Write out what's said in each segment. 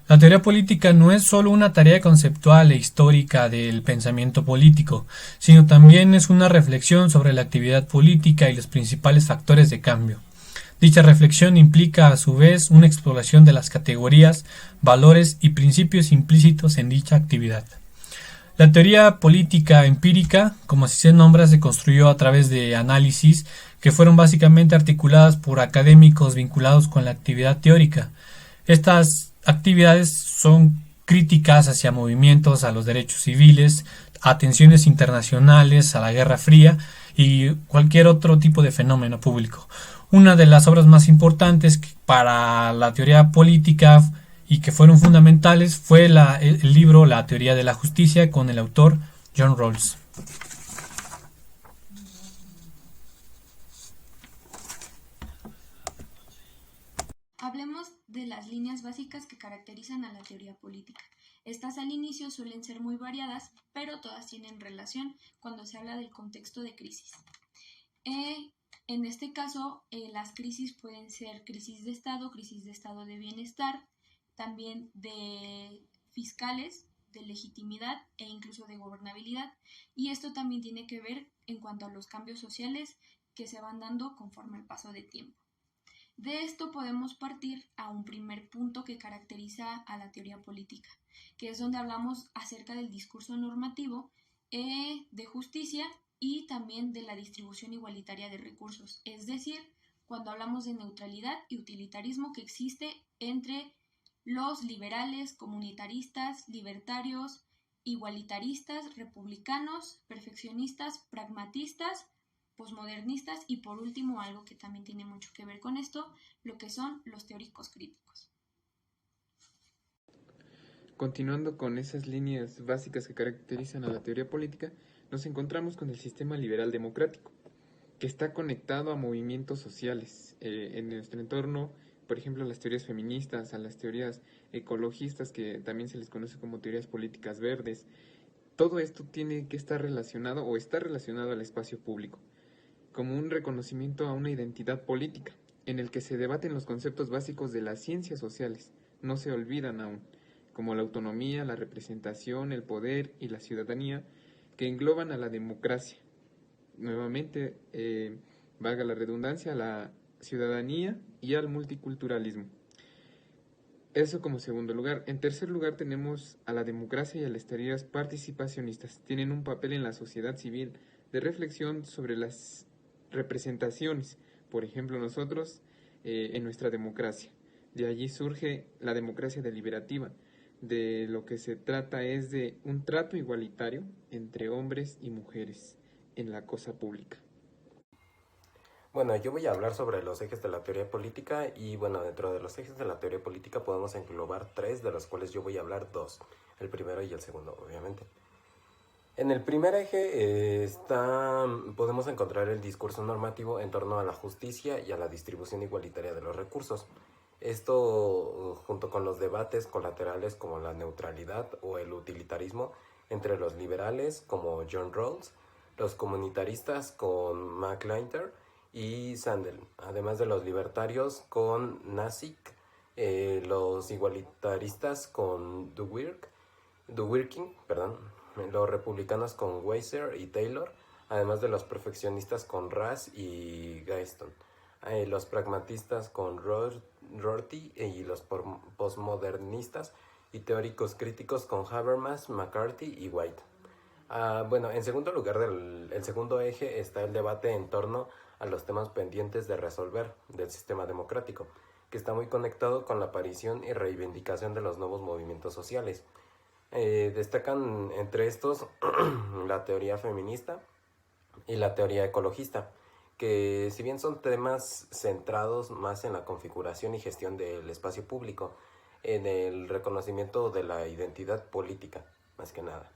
La teoría política no es solo una tarea conceptual e histórica del pensamiento político, sino también es una reflexión sobre la actividad política y los principales factores de cambio. Dicha reflexión implica a su vez una exploración de las categorías, valores y principios implícitos en dicha actividad. La teoría política empírica, como así se nombra, se construyó a través de análisis que fueron básicamente articuladas por académicos vinculados con la actividad teórica. Estas actividades son críticas hacia movimientos, a los derechos civiles, a tensiones internacionales, a la Guerra Fría y cualquier otro tipo de fenómeno público. Una de las obras más importantes para la teoría política y que fueron fundamentales fue el libro La teoría de la justicia con el autor John Rawls. Hablemos de las líneas básicas que caracterizan a la teoría política. Estas al inicio suelen ser muy variadas, pero todas tienen relación cuando se habla del contexto de crisis. En este caso, las crisis pueden ser crisis de estado de bienestar, también de fiscales, de legitimidad e incluso de gobernabilidad. Y esto también tiene que ver en cuanto a los cambios sociales que se van dando conforme el paso de tiempo. De esto podemos partir a un primer punto que caracteriza a la teoría política, que es donde hablamos acerca del discurso normativo de justicia y también de la distribución igualitaria de recursos, es decir, cuando hablamos de neutralidad y utilitarismo que existe entre los liberales, comunitaristas, libertarios, igualitaristas, republicanos, perfeccionistas, pragmatistas, posmodernistas y por último, algo que también tiene mucho que ver con esto, lo que son los teóricos críticos. Continuando con esas líneas básicas que caracterizan a la teoría política, nos encontramos con el sistema liberal democrático, que está conectado a movimientos sociales en nuestro entorno, por ejemplo, a las teorías feministas, a las teorías ecologistas, que también se les conoce como teorías políticas verdes. Todo esto tiene que estar relacionado o está relacionado al espacio público, como un reconocimiento a una identidad política, en el que se debaten los conceptos básicos de las ciencias sociales, no se olvidan aún, como la autonomía, la representación, el poder y la ciudadanía, que engloban a la democracia. Nuevamente, valga la redundancia, a la ciudadanía y al multiculturalismo. Eso como segundo lugar. En tercer lugar tenemos a la democracia y a las teorías participacionistas. Tienen un papel en la sociedad civil de reflexión sobre las representaciones. Por ejemplo, nosotros en nuestra democracia. De allí surge la democracia deliberativa. De lo que se trata es de un trato igualitario entre hombres y mujeres en la cosa pública. Bueno, yo voy a hablar sobre los ejes de la teoría política y bueno, dentro de los ejes de la teoría política podemos englobar tres, de los cuales yo voy a hablar dos, el primero y el segundo, obviamente. En el primer eje podemos encontrar el discurso normativo en torno a la justicia y a la distribución igualitaria de los recursos. Esto junto con los debates colaterales como la neutralidad o el utilitarismo entre los liberales como John Rawls, los comunitaristas con McLeinter y Sandel, además de los libertarios con Nassik, los igualitaristas con Dworkin, los republicanos con Weiser y Taylor, además de los perfeccionistas con Ras y Gayston, los pragmatistas con Rorty y los postmodernistas y teóricos críticos con Habermas, McCarthy y White. Bueno, en segundo lugar, el segundo eje está el debate en torno a los temas pendientes de resolver del sistema democrático, que está muy conectado con la aparición y reivindicación de los nuevos movimientos sociales. Destacan entre estos la teoría feminista y la teoría ecologista, que si bien son temas centrados más en la configuración y gestión del espacio público, en el reconocimiento de la identidad política, más que nada.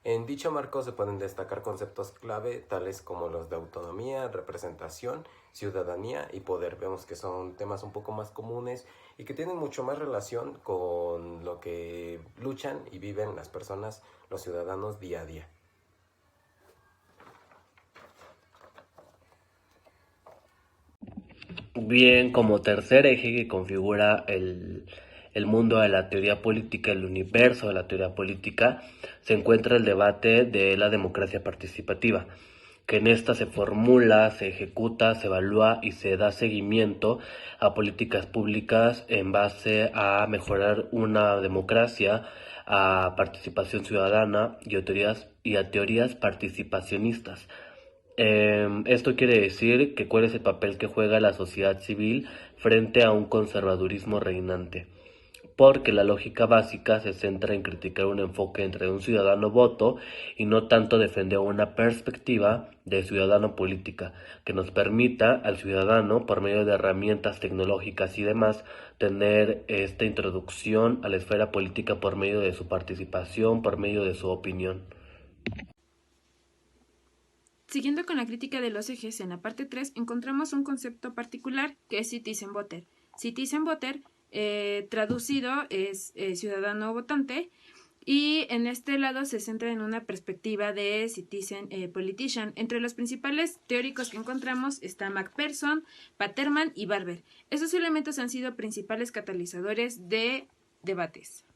En dicho marco se pueden destacar conceptos clave tales como los de autonomía, representación, ciudadanía y poder. Vemos que son temas un poco más comunes y que tienen mucho más relación con lo que luchan y viven las personas, los ciudadanos día a día. Bien, como tercer eje que configura el mundo de la teoría política, el universo de la teoría política, se encuentra el debate de la democracia participativa, que en esta se formula, se ejecuta, se evalúa y se da seguimiento a políticas públicas en base a mejorar una democracia, a participación ciudadana y a teorías participacionistas. Esto quiere decir que cuál es el papel que juega la sociedad civil frente a un conservadurismo reinante, porque la lógica básica se centra en criticar un enfoque entre un ciudadano voto y no tanto defender una perspectiva de ciudadano política que nos permita al ciudadano, por medio de herramientas tecnológicas y demás, tener esta introducción a la esfera política por medio de su participación, por medio de su opinión. Siguiendo con la crítica de los ejes, en la parte 3 encontramos un concepto particular que es Citizen Voter. Citizen Voter, traducido, es ciudadano votante, y en este lado se centra en una perspectiva de Citizen Politician. Entre los principales teóricos que encontramos está McPherson, Paterman y Barber. Esos elementos han sido principales catalizadores de debates.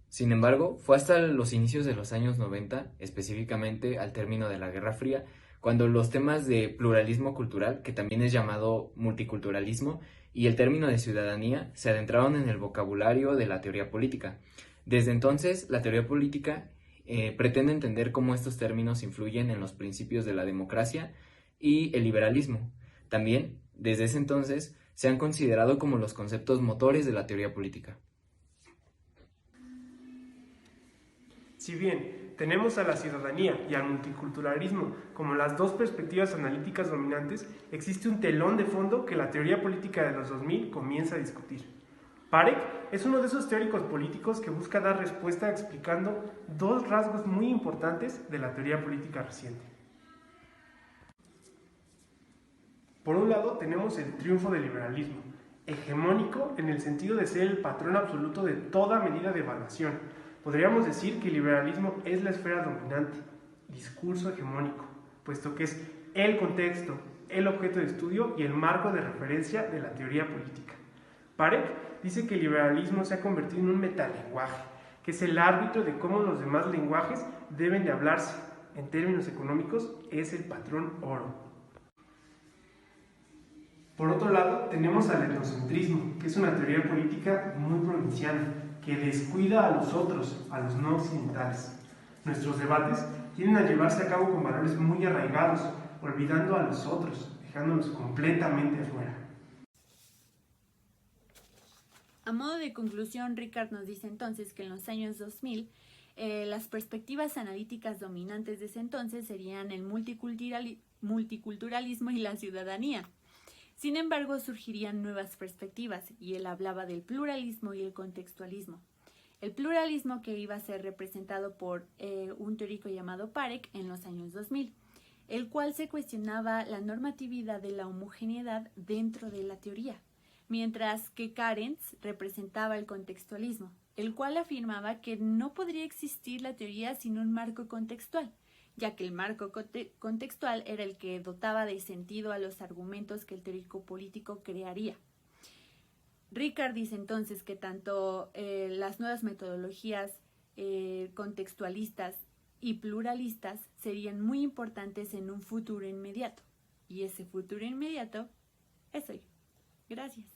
Sin embargo, fue hasta los inicios de los años 90, específicamente al término de la Guerra Fría, cuando los temas de pluralismo cultural, que también es llamado multiculturalismo, y el término de ciudadanía se adentraron en el vocabulario de la teoría política. Desde entonces, la teoría política pretende entender cómo estos términos influyen en los principios de la democracia y el liberalismo. También, desde ese entonces, se han considerado como los conceptos motores de la teoría política. Si bien tenemos a la ciudadanía y al multiculturalismo como las dos perspectivas analíticas dominantes, existe un telón de fondo que la teoría política de los 2000 comienza a discutir. Parekh es uno de esos teóricos políticos que busca dar respuesta explicando dos rasgos muy importantes de la teoría política reciente. Por un lado tenemos el triunfo del liberalismo, hegemónico en el sentido de ser el patrón absoluto de toda medida de evaluación. Podríamos decir que el liberalismo es la esfera dominante, discurso hegemónico, puesto que es el contexto, el objeto de estudio y el marco de referencia de la teoría política. Parekh dice que el liberalismo se ha convertido en un metalenguaje, que es el árbitro de cómo los demás lenguajes deben de hablarse. En términos económicos, es el patrón oro. Por otro lado, tenemos al etnocentrismo, que es una teoría política muy provinciana, que descuida a los otros, a los no occidentales. Nuestros debates tienden a llevarse a cabo con valores muy arraigados, olvidando a los otros, dejándolos completamente afuera. A modo de conclusión, Ricard nos dice entonces que en los años 2000 las perspectivas analíticas dominantes de ese entonces serían el multiculturalismo y la ciudadanía. Sin embargo, surgirían nuevas perspectivas y él hablaba del pluralismo y el contextualismo. El pluralismo que iba a ser representado por un teórico llamado Parekh en los años 2000, el cual se cuestionaba la normatividad de la homogeneidad dentro de la teoría, mientras que Carens representaba el contextualismo, el cual afirmaba que no podría existir la teoría sin un marco contextual, ya que el marco contextual era el que dotaba de sentido a los argumentos que el teórico político crearía. Ricard dice entonces que tanto las nuevas metodologías contextualistas y pluralistas serían muy importantes en un futuro inmediato, y ese futuro inmediato es hoy. Gracias.